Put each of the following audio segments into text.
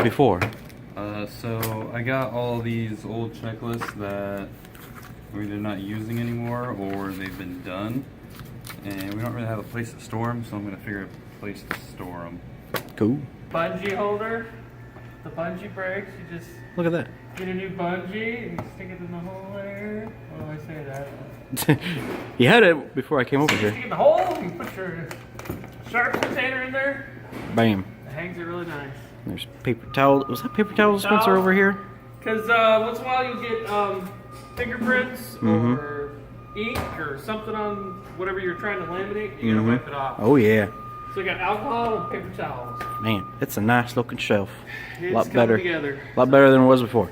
before? So I got all these old checklists that we're either not using anymore or they've been done. And we don't really have a place to store them, so I'm going to figure a place to store them. Cool. Bungee holder, the bungee breaks, you just Look at that. get a new bungee and stick it in the hole there. What do I say that? You had it before I came over Stick it here. in the hole, you put your sharp container in there, Bam. it hangs it really nice. There's paper towel. Was that paper towel dispenser Towel. over here? Because once in a while you'll get fingerprints or ink or something on whatever you're trying to laminate, you gotta wipe it off. Oh yeah. So you got alcohol and paper towels. Man, it's a nice looking shelf. It's A lot coming better. together. A lot better than it was before.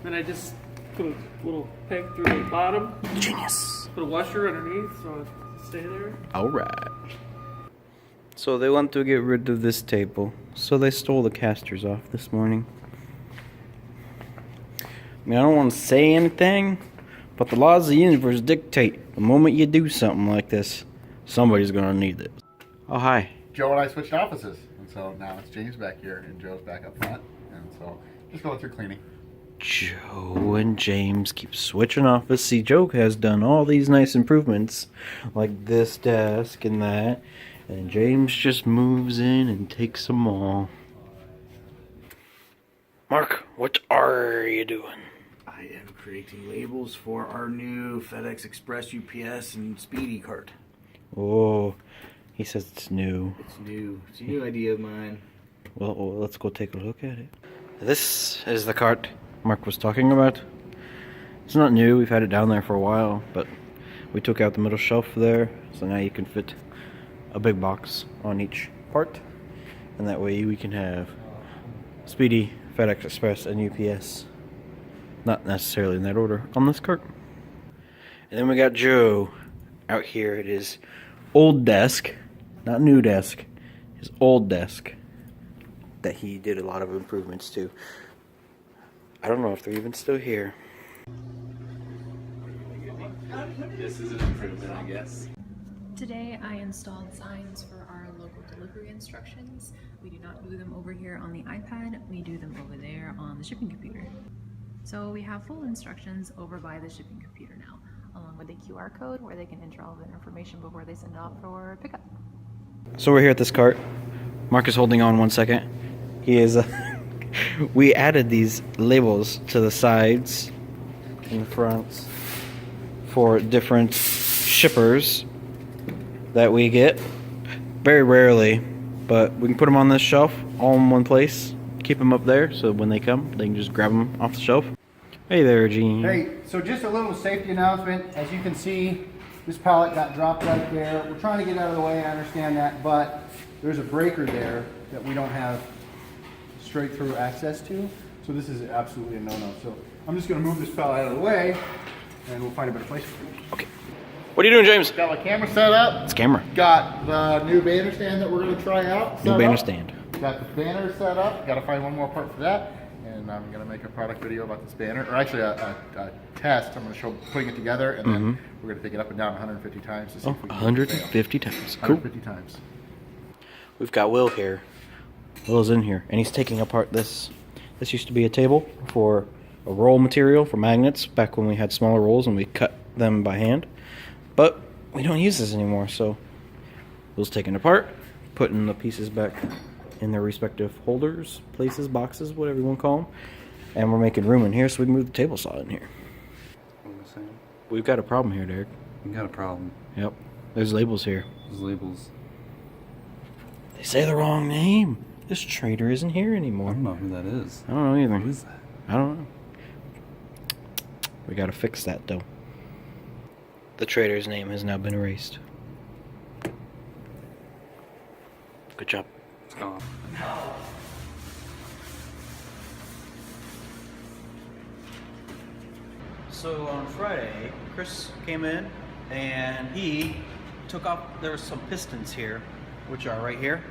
Then I just put a little peg through the bottom, Genius. put a washer underneath so it stay there. Alright. So they want to get rid of this table. So they stole the casters off this morning. I mean, I don't want to say anything, but the laws of the universe dictate the moment you do something like this, somebody's going to need it. Oh, hi. Joe and I switched offices, and so now it's James back here and Joe's back up front, and so just going through cleaning. Joe and James keep switching office. See, Joe has done all these nice improvements, like this desk and that, and James just moves in and takes them all. Mark, what are you doing? I am creating labels for our new FedEx Express, UPS, and Speedy cart. Oh, he says it's new. It's new. It's a new idea of mine. Well, let's go take a look at it. This is the cart Mark was talking about. It's not new, we've had it down there for a while, but we took out the middle shelf there, so now you can fit a big box on each part, and that way we can have Speedy, FedEx Express, and UPS, not necessarily in that order, on this cart. And then we got Joe out here at his old desk, not new desk, his old desk that he did a lot of improvements to. I don't know if they're even still here. This is an improvement, I guess. Today I installed signs for our local delivery instructions. We do not do them over here on the iPad, we do them over there on the shipping computer. So we have full instructions over by the shipping computer now, along with a QR code where they can enter all their information before they send off for pickup. So we're here at this cart. Mark is holding on 1 second. He is... we added these labels to the sides and the fronts for different shippers that we get. Very rarely, but we can put them on this shelf all in one place. Keep them up there so when they come, they can just grab them off the shelf. Hey there, Gene. Hey, so just a little safety announcement. As you can see, this pallet got dropped right there. We're trying to get out of the way, I understand that, but there's a breaker there that we don't have straight through access to. So this is absolutely a no-no. So I'm just gonna move this pallet out of the way and we'll find a better place for it. Okay. What are you doing, James? Got my camera set up. It's camera. Got the new banner stand that we're gonna try out. New set banner up. stand. Got the banner set up. Got to find one more part for that. And I'm going to make a product video about this banner, or actually a test. I'm going to show putting it together, and then we're going to take it up and down 150 times to see if we can 150 times. Cool. 150 times. We've got Will here. Will's in here, and he's taking apart this. This used to be a table for a roll material for magnets back when we had smaller rolls and we cut them by hand. But we don't use this anymore, so Will's taking it apart, putting the pieces back in their respective holders, places, boxes, whatever you want to call them. And we're making room in here so we can move the table saw in here. What am I saying? We've got a problem here, Derek. We got a problem. Yep. There's labels here. Those labels. They say the wrong name. This trader isn't here I anymore. don't know who that is. I don't know either. Who is that? I don't know. We gotta fix that though. The trader's name has now been erased. Good job. It's gone. So on Friday, Chris came in and he took off, there were some pistons here, which are right here.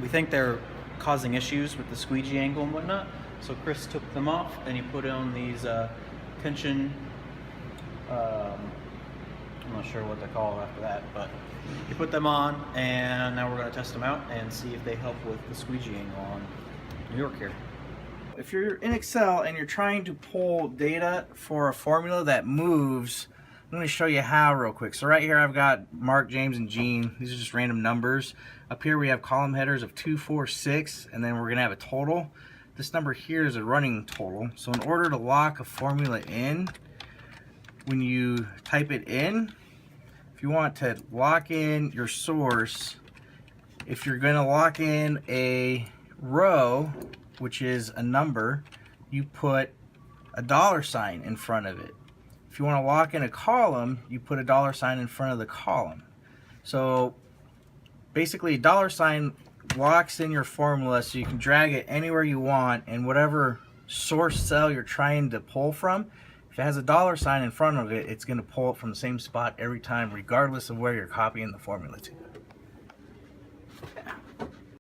We think they're causing issues with the squeegee angle and whatnot. So Chris took them off and he put on these tension, I'm not sure what they're called after that, but he put them on and now we're going to test them out and see if they help with the squeegee angle New York here. If you're in Excel and you're trying to pull data for a formula that moves, I'm going to show you how real quick. So right here I've got Mark, James, and Gene. These are just random numbers. Up here we have column headers of 2, 4, 6, and then we're going to have a total. This number here is a running total. So in order to lock a formula in, when you type it in, if you want to lock in your source, if you're going to lock in a row, which is a number, you put a $ in front of it. If you want to lock in a column, you put a $ in front of the column. So basically a $ locks in your formula so you can drag it anywhere you want, and whatever source cell you're trying to pull from, if it has a $ in front of it, it's going to pull it from the same spot every time, regardless of where you're copying the formula to.